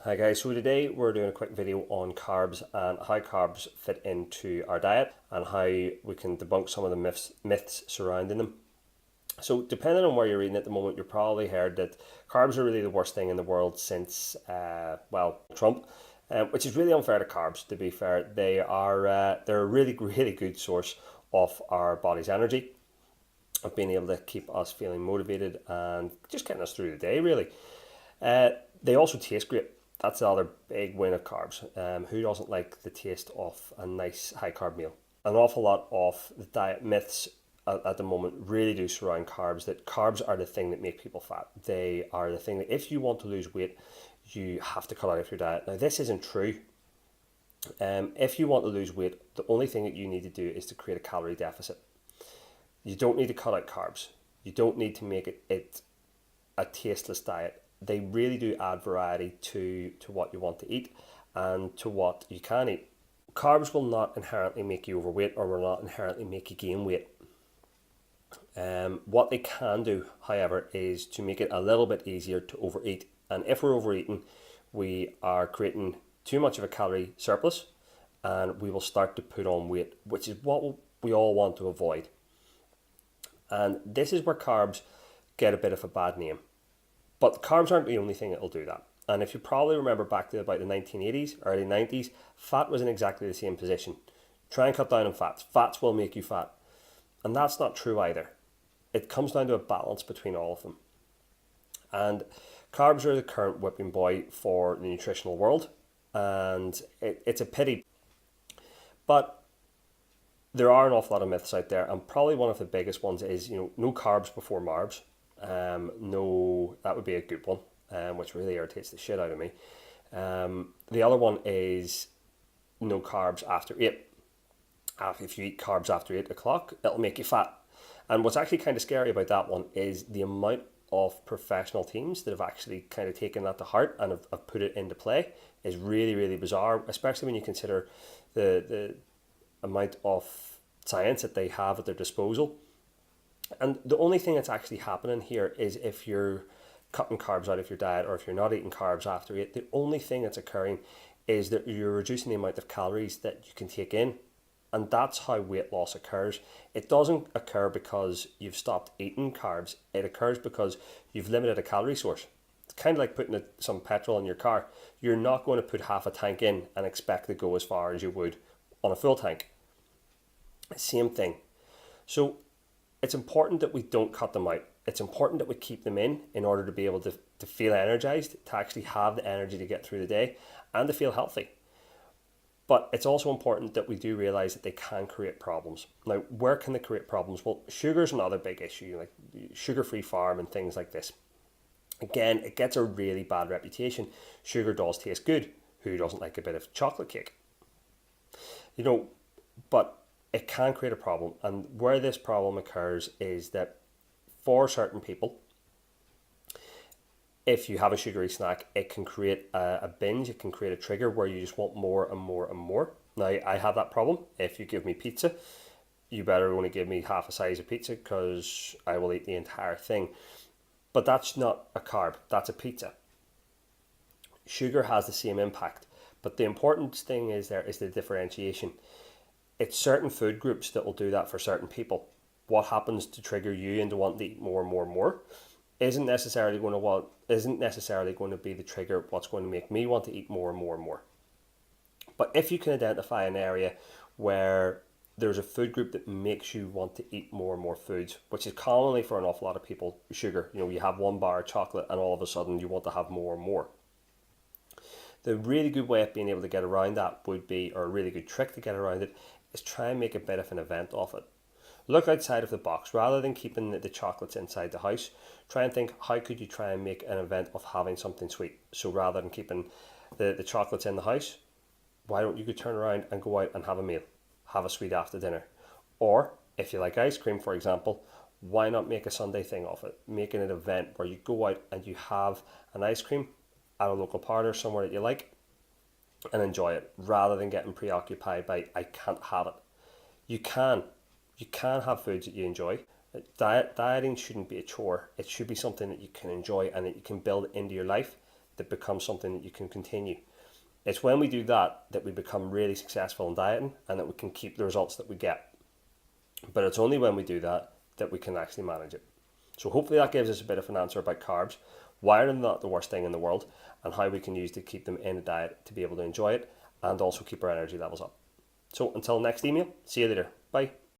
Hi guys, so today we're doing a quick video on carbs and how carbs fit into our diet and how we can debunk some of the myths surrounding them. So depending on where you're reading at the moment, you've probably heard that carbs are really the worst thing in the world since, Trump, which is really unfair to carbs, to be fair. They're a really, really good source of our body's energy, of being able to keep us feeling motivated and just getting us through the day, really. They also taste great. That's the other big win of carbs. Who doesn't like the taste of a nice high carb meal? An awful lot of the diet myths at the moment really do surround carbs, that carbs are the thing that make people fat. They are the thing that if you want to lose weight, you have to cut out of your diet. Now, this isn't true. If you want to lose weight, the only thing that you need to do is to create a calorie deficit. You don't need to cut out carbs. You don't need to make it a tasteless diet. They really do add variety to what you want to eat and to what you can eat. Carbs will not inherently make you overweight or will not inherently make you gain weight. What they can do, however, is to make it a little bit easier to overeat. And if we're overeating, we are creating too much of a calorie surplus and we will start to put on weight, which is what we all want to avoid. And this is where carbs get a bit of a bad name. But carbs aren't the only thing that will do that. And if you probably remember back to about the 1980s, early 90s, fat was in exactly the same position. Try and cut down on fats. Fats will make you fat. And that's not true either. It comes down to a balance between all of them. And carbs are the current whipping boy for the nutritional world. And it's a pity. But there are an awful lot of myths out there. And probably one of the biggest ones is, no carbs before marbs. No, that would be a good one, which really irritates the shit out of me. The other one is no carbs after 8. If you eat carbs after 8 o'clock, it'll make you fat. And what's actually kind of scary about that one is the amount of professional teams that have actually kind of taken that to heart and have put it into play is really, really bizarre, especially when you consider the amount of science that they have at their disposal. And the only thing that's actually happening here is if you're cutting carbs out of your diet or if you're not eating carbs after 8, the only thing that's occurring is that you're reducing the amount of calories that you can take in. And that's how weight loss occurs. It doesn't occur because you've stopped eating carbs. It occurs because you've limited a calorie source. It's kind of like putting some petrol in your car. You're not going to put half a tank in and expect to go as far as you would on a full tank. Same thing. So it's important that we don't cut them out. It's important that we keep them in order to be able to feel energized, to actually have the energy to get through the day and to feel healthy. But it's also important that we do realize that they can create problems. Now, where can they create problems? Well, sugar is another big issue, like sugar-free farm and things like this. Again, it gets a really bad reputation. Sugar does taste good. Who doesn't like a bit of chocolate cake? But it can create a problem, and where this problem occurs is that for certain people, if you have a sugary snack, it can create a binge. It can create a trigger where you just want more and more and more. Now, I have that problem. If you give me pizza, you better only give me half a size of pizza because I will eat the entire thing. But that's not a carb, that's a pizza. Sugar has the same impact, but the important thing is the differentiation. It's certain food groups that will do that for certain people. What happens to trigger you into wanting to eat more and more and more isn't necessarily going to be the trigger what's going to make me want to eat more and more and more. But if you can identify an area where there's a food group that makes you want to eat more and more foods, which is commonly for an awful lot of people, sugar. You have one bar of chocolate and all of a sudden you want to have more and more. The really good way of being able to get around that would be, or a really good trick to get around it, is try and make a bit of an event of it. Look outside of the box. Rather than keeping the chocolates inside the house, try and think, how could you try and make an event of having something sweet? So rather than keeping the chocolates in the house, why don't you go turn around and go out and have a meal? Have a sweet after dinner. Or, if you like ice cream, for example, why not make a Sunday thing of it? Making an event where you go out and you have an ice cream at a local parlour, somewhere that you like, and enjoy it, rather than getting preoccupied by, I can't have it. You can have foods that you enjoy. Dieting shouldn't be a chore. It should be something that you can enjoy and that you can build into your life that becomes something that you can continue. It's when we do that that we become really successful in dieting and that we can keep the results that we get. But it's only when we do that that we can actually manage it. So hopefully that gives us a bit of an answer about carbs, why they're not the worst thing in the world, and how we can use to keep them in a diet to be able to enjoy it and also keep our energy levels up. So until next email, see you later. Bye.